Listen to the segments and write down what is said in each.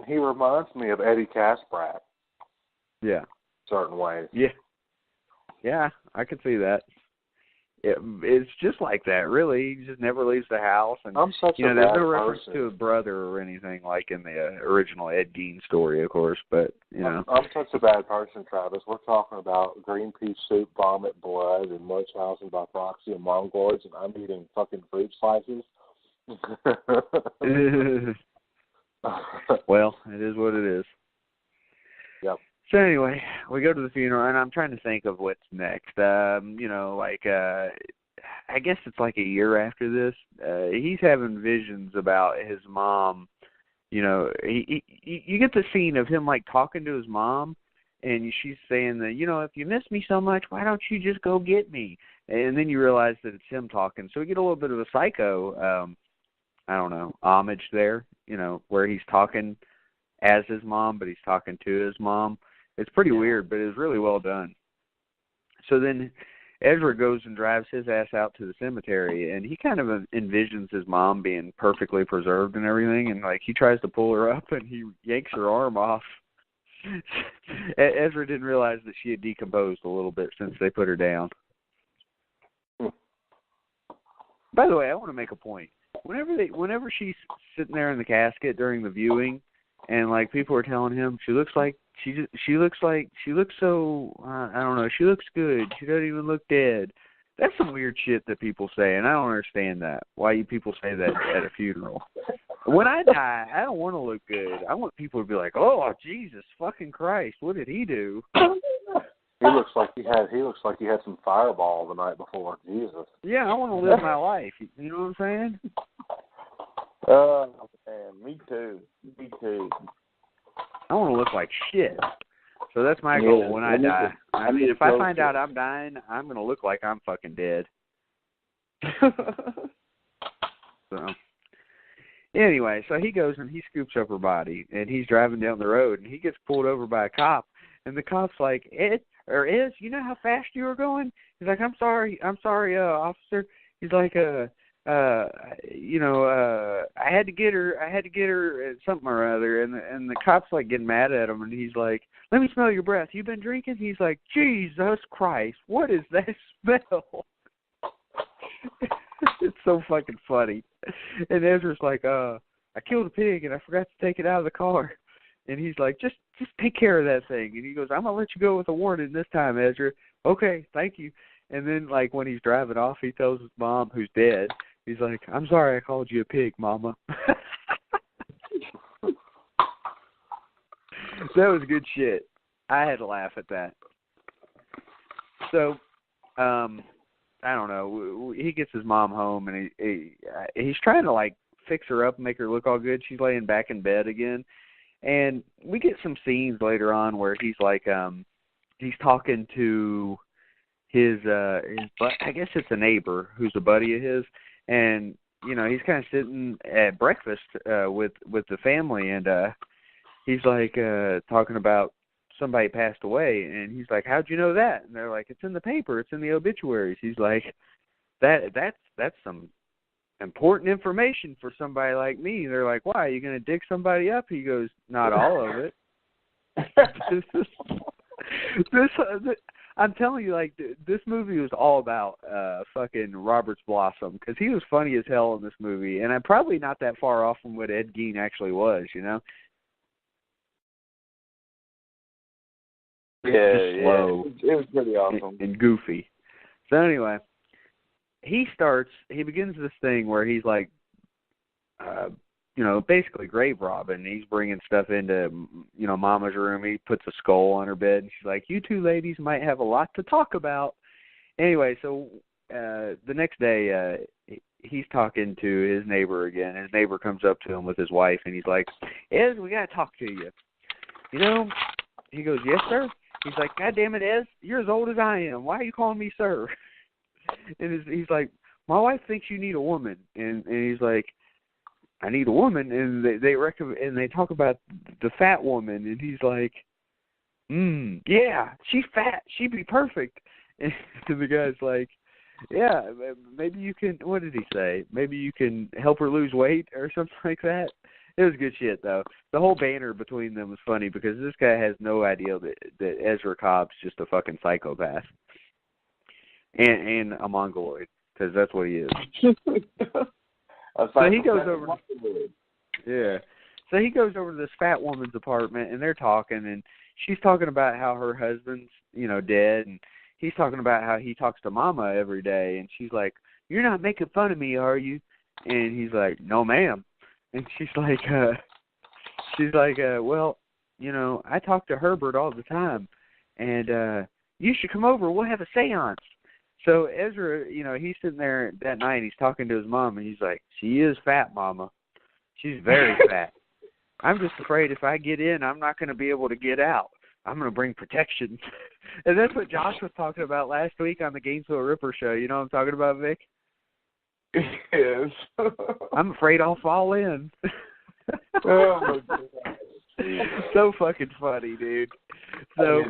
He reminds me of Eddie Kasprat. Yeah. Certain ways. Yeah. Yeah, I could see that. It's just like that, really. He just never leaves the house, and I'm such a there's bad no reference person. to a brother or anything like in the original Ed Gein story, of course. But I'm such a bad person, Travis. We're talking about green pea soup, vomit, blood, and Munchausen by proxy and Mongoloids, and I'm eating fucking fruit slices. Well, it is what it is. Yep. So anyway, we go to the funeral, and I'm trying to think of what's next. I guess it's like a year after this. He's having visions about his mom. You get the scene of him like talking to his mom, and she's saying that, if you miss me so much, why don't you just go get me? And then you realize that it's him talking. So we get a little bit of a Psycho, homage there, where he's talking as his mom, but he's talking to his mom. It's pretty weird, but it's really well done. So then Ezra goes and drives his ass out to the cemetery, and he kind of envisions his mom being perfectly preserved and everything, and he tries to pull her up, and he yanks her arm off. Ezra didn't realize that she had decomposed a little bit since they put her down. By the way, I want to make a point. Whenever she's sitting there in the casket during the viewing, and people are telling him she looks so I don't know, she looks good. She doesn't even look dead. That's some weird shit that people say, and I don't understand that. Why you people say that at a funeral? When I die, I don't want to look good. I want people to be like, "Oh, Jesus fucking Christ, what did he do?" He looks like he had some Fireball the night before. Jesus. Yeah, I want to live my life. You know what I'm saying? Oh, man, me too. I want to look like shit. So that's my goal when I die. I mean, if I find out I'm dying, I'm going to look like I'm fucking dead. So, anyway, so he goes and he scoops up her body, and he's driving down the road, and he gets pulled over by a cop, and the cop's like, Ez, you know how fast you were going? He's like, I'm sorry, officer. He's like, I had to get her something or other, and the cop's getting mad at him, and he's like, let me smell your breath. You been drinking? He's like, Jesus Christ, what is that smell? It's so fucking funny. And Ezra's like, I killed a pig and I forgot to take it out of the car. And he's like, just take care of that thing. And he goes, I'm gonna let you go with a warning this time, Ezra. Okay, thank you. And then when he's driving off, he tells his mom, who's dead, he's like, I'm sorry I called you a pig, Mama. That was good shit. I had to laugh at that. So, I don't know. He gets his mom home, and he's trying to, fix her up and make her look all good. She's laying back in bed again. And we get some scenes later on where he's he's talking to his I guess it's a neighbor who's a buddy of his, and he's kind of sitting at breakfast with the family, and he's talking about somebody passed away, and he's like, how'd you know that? And they're like, it's in the paper, it's in the obituaries. He's like, that's some important information for somebody like me. They're like, why, are you going to dig somebody up? He goes, not all of it. I'm telling you, this movie was all about fucking Robert's Blossom, because he was funny as hell in this movie, and I'm probably not that far off from what Ed Gein actually was, Yeah, just slow. It was pretty awesome. And goofy. So anyway, he begins this thing where he's basically grave robbing. He's bringing stuff into, Mama's room. He puts a skull on her bed, and she's like, you two ladies might have a lot to talk about. Anyway, so the next day, he's talking to his neighbor again. His neighbor comes up to him with his wife, and he's like, Ez, we got to talk to you. He goes, yes, sir. He's like, God damn it, Ez, you're as old as I am. Why are you calling me sir? And he's like, my wife thinks you need a woman. And he's like, I need a woman. And they recommend, and they talk about the fat woman. And he's like, yeah, she's fat. She'd be perfect. And the guy's like, yeah, maybe you can, what did he say? Maybe you can help her lose weight or something like that. It was good shit, though. The whole banter between them was funny because this guy has no idea that Ezra Cobb's just a fucking psychopath and a mongoloid, because that's what he is. So he goes over. Yeah. So he goes over to this fat woman's apartment, and they're talking, and she's talking about how her husband's, dead, and he's talking about how he talks to Mama every day, and she's like, "You're not making fun of me, are you?" And he's like, "No, ma'am." And she's like, well, I talk to Herbert all the time, and you should come over. We'll have a seance. So Ezra, he's sitting there that night, he's talking to his mom, and he's like, "She is fat, Mama. She's very fat. I'm just afraid if I get in, I'm not going to be able to get out. I'm going to bring protection." And that's what Josh was talking about last week on the Gainesville Ripper show. You know what I'm talking about, Vic? Yes. I'm afraid I'll fall in. Oh, my God. So fucking funny, dude. So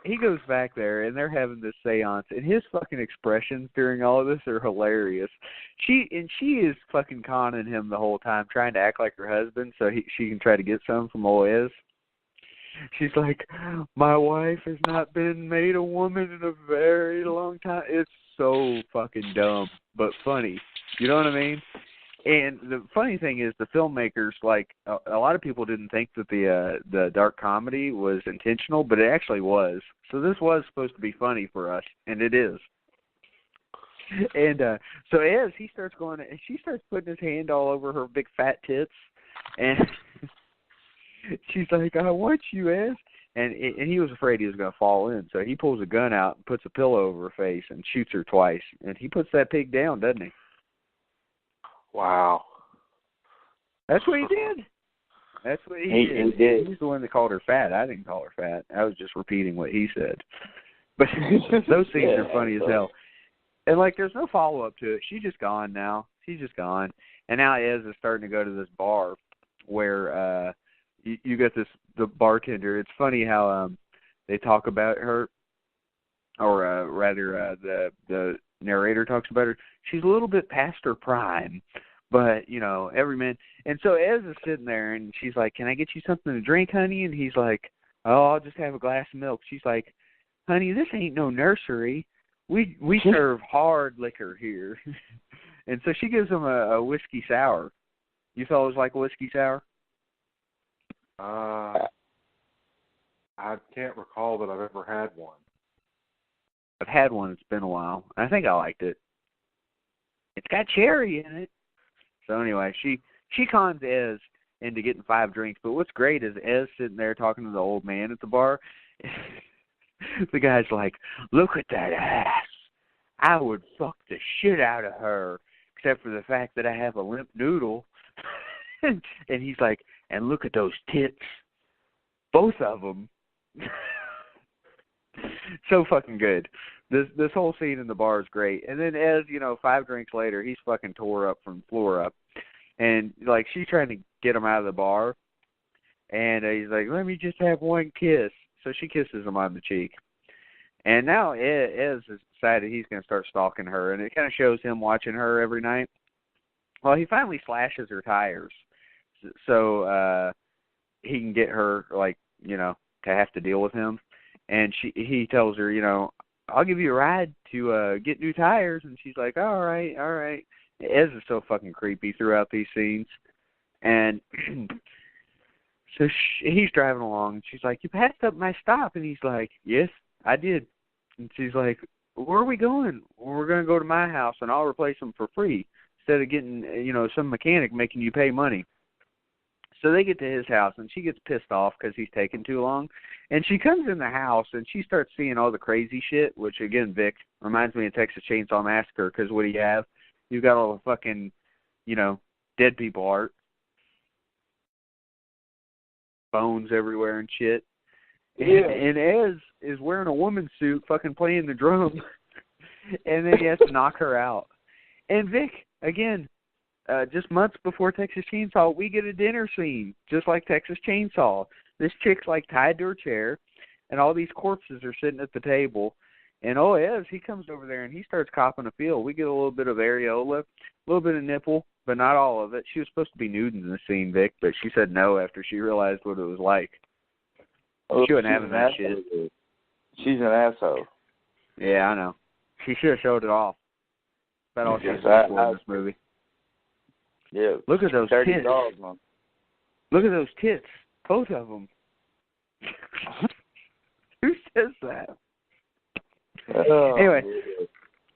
he goes back there, and they're having this seance, and his fucking expressions during all of this are hilarious. She is fucking conning him the whole time, trying to act like her husband so she can try to get some from Oez. She's like, "My wife has not been made a woman in a very long time." It's so fucking dumb, but funny. You know what I mean? And the funny thing is, the filmmakers, like, a lot of people didn't think that the dark comedy was intentional, but it actually was. So this was supposed to be funny for us, and it is. And so as he starts going, and she starts putting his hand all over her big fat tits, and she's like, "I want you, Ez." And he was afraid he was going to fall in, so he pulls a gun out and puts a pillow over her face and shoots her twice. And he puts that pig down, doesn't he? Wow. That's what he did. That's what he did. He's the one that called her fat. I didn't call her fat. I was just repeating what he said. But those scenes are funny as hell. And, like, there's no follow-up to it. She's just gone now. She's just gone. And now Ez is starting to go to this bar where you got the bartender. It's funny how they talk about her, or rather the narrator talks about her. She's a little bit past her prime, but, every man. And so Ez is sitting there, and she's like, "Can I get you something to drink, honey?" And he's like, "Oh, I'll just have a glass of milk." She's like, "Honey, this ain't no nursery. We serve hard liquor here." And so she gives him a whiskey sour. You fellas like a whiskey sour? I can't recall that I've ever had one. I've had one. It's been a while. I think I liked it. It's got cherry in it. So anyway, she cons Ez into getting 5 drinks. But what's great is Ez sitting there talking to the old man at the bar. The guy's like, "Look at that ass. I would fuck the shit out of her, except for the fact that I have a limp noodle." And he's like, "And look at those tits. Both of them." So fucking good. This whole scene in the bar is great. And then Ez, 5 drinks later, he's fucking tore up from floor up. And, like, she's trying to get him out of the bar. And he's like, "Let me just have one kiss." So she kisses him on the cheek. And now Ez has decided he's going to start stalking her. And it kind of shows him watching her every night. Well, he finally slashes her tires. So he can get her, like, to have to deal with him. And he tells her, "I'll give you a ride to get new tires." And she's like, all right. Ez is so fucking creepy throughout these scenes. And so he's driving along, and she's like, "You passed up my stop." And he's like, "Yes, I did." And she's like, "Where are we going?" "Well, we're going to go to my house, and I'll replace them for free instead of getting, some mechanic making you pay money." So they get to his house, and she gets pissed off because he's taking too long. And she comes in the house, and she starts seeing all the crazy shit, which, again, Vic, reminds me of Texas Chainsaw Massacre, because what do you have? You've got all the fucking, dead people art. Bones everywhere and shit. Yeah. And Ez is wearing a woman's suit, fucking playing the drum. And then he has to knock her out. And Vic, again, just months before Texas Chainsaw, we get a dinner scene, just like Texas Chainsaw. This chick's, like, tied to her chair, and all these corpses are sitting at the table. And Ez, he comes over there, and he starts copping a feel. We get a little bit of areola, a little bit of nipple, but not all of it. She was supposed to be nude in the scene, Vic, but she said no after she realized what it was like. Oh, She wasn't having that shit. She's an asshole. Yeah, I know. She should have showed it off. That's all Yes, she's for in this movie. Yeah. Look at those Dirty tits. dog, man. Look at those tits. Both of them. Who says that? Oh, Anyway, yeah.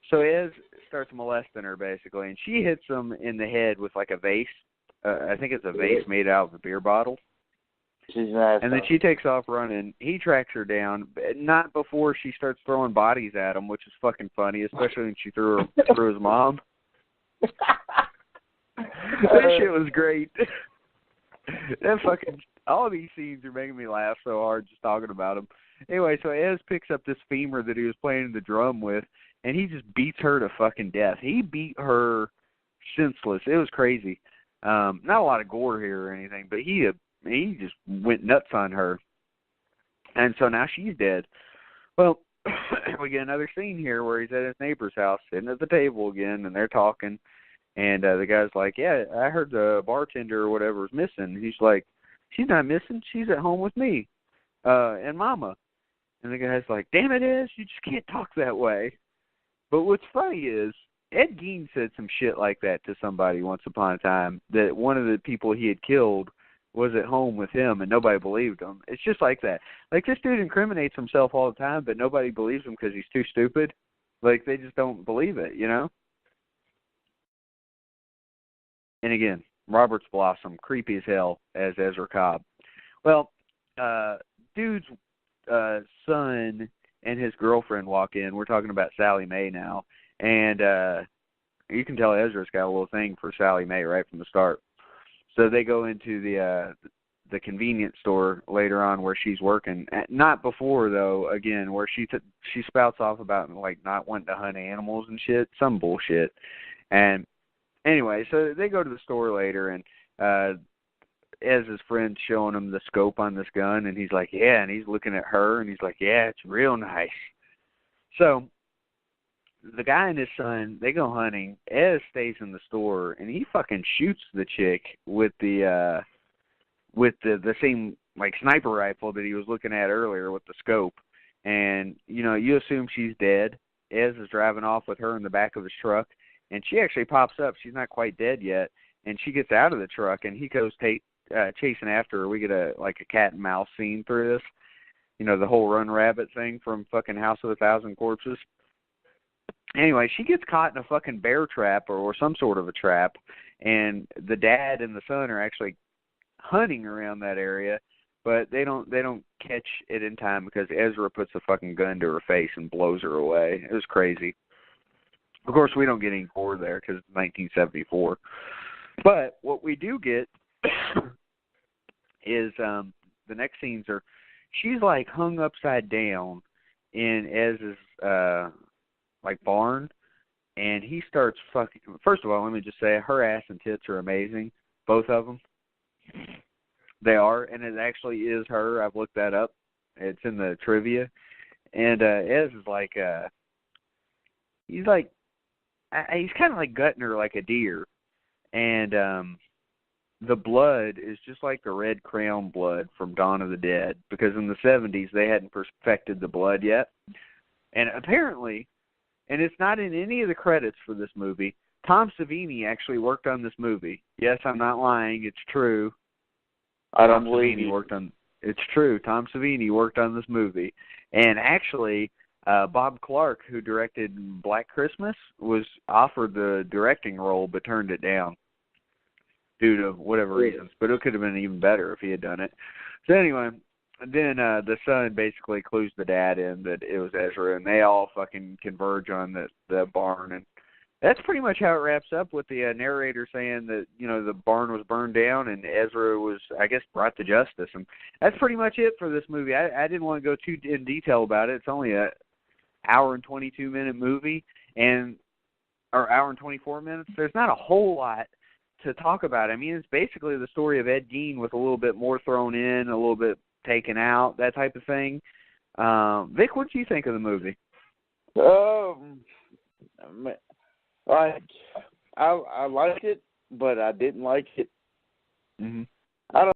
so Ez starts molesting her, basically, and she hits him in the head with, like, a vase. I think it's a vase made out of a beer bottle. She's an asshole. And then she takes off running. He tracks her down, but not before she starts throwing bodies at him, which is fucking funny, especially when she threw his mom. That shit was great. That fucking, all these scenes are making me laugh so hard just talking about them. Anyway, so Ez picks up this femur that he was playing the drum with, and he just beats her to fucking death. He beat her senseless. It was crazy. Not a lot of gore here or anything, but he just went nuts on her. And so now she's dead. Well, we get another scene here where he's at his neighbor's house, sitting at the table again, and they're talking. And the guy's like, yeah, I heard the bartender or whatever is missing. And he's like, she's not missing. She's at home with me and Mama. And the guy's like, damn it, Ez, you just can't talk that way. But what's funny is Ed Gein said some shit like that to somebody once upon a time, that one of the people he had killed was at home with him, and nobody believed him. It's just like that. Like, this dude incriminates himself all the time, but nobody believes him because he's too stupid. Like, they just don't believe it, you know? And again, Roberts Blossom, creepy as hell as Ezra Cobb. Well, dude's son and his girlfriend walk in. We're talking about Sally Mae now. And you can tell Ezra's got a little thing for Sally Mae right from the start. So they go into the convenience store later on where she's working. Not before, though, again, where she spouts off about, like, not wanting to hunt animals and shit. Some bullshit. And anyway, so they go to the store later, and Ez's friend's showing him the scope on this gun, and he's like, yeah, and he's looking at her, and he's like, yeah, it's real nice. So the guy and his son, they go hunting. Ez stays in the store, and he fucking shoots the chick with the same, like, sniper rifle that he was looking at earlier with the scope. And, you know, you assume she's dead. Ez is driving off with her in the back of his truck, and she actually pops up. She's not quite dead yet, and she gets out of the truck, and he goes chasing after her. We get a cat and mouse scene through this. You know, the whole Run Rabbit thing from fucking House of a Thousand Corpses. Anyway, she gets caught in a fucking bear trap or some sort of a trap, and the dad and the son are actually hunting around that area, but they don't catch it in time because Ezra puts a fucking gun to her face and blows her away. It was crazy. Of course, we don't get any gore there because it's 1974. But what we do get is the next scenes are, she's like hung upside down in Ez's like barn, and he starts fucking. First of all, let me just say, her ass and tits are amazing, both of them. They are, and it actually is her. I've looked that up. It's in the trivia, and Ez is like, he's kind of like gutting her like a deer, and the blood is just like the red crayon blood from Dawn of the Dead, because in the 70s they hadn't perfected the blood yet, and apparently. And it's not in any of the credits for this movie, Tom Savini actually worked on this movie. Yes, I'm not lying. It's true. I don't believe you. It's true. Tom Savini worked on this movie. And actually, Bob Clark, who directed Black Christmas, was offered the directing role but turned it down due to whatever reasons. But it could have been even better if he had done it. So anyway, then the son basically clues the dad in that it was Ezra, and they all fucking converge on the barn. And that's pretty much how it wraps up, with the narrator saying that, you know, the barn was burned down and Ezra was, I guess, brought to justice. And that's pretty much it for this movie. I didn't want to go too in detail about it. It's only an hour and 22-minute movie, or hour and 24 minutes. There's not a whole lot to talk about. I mean, it's basically the story of Ed Gein with a little bit more thrown in, a little bit taken out, that type of thing. Vic, what do you think of the movie? I liked it. but I didn't like it. Mhm. I don't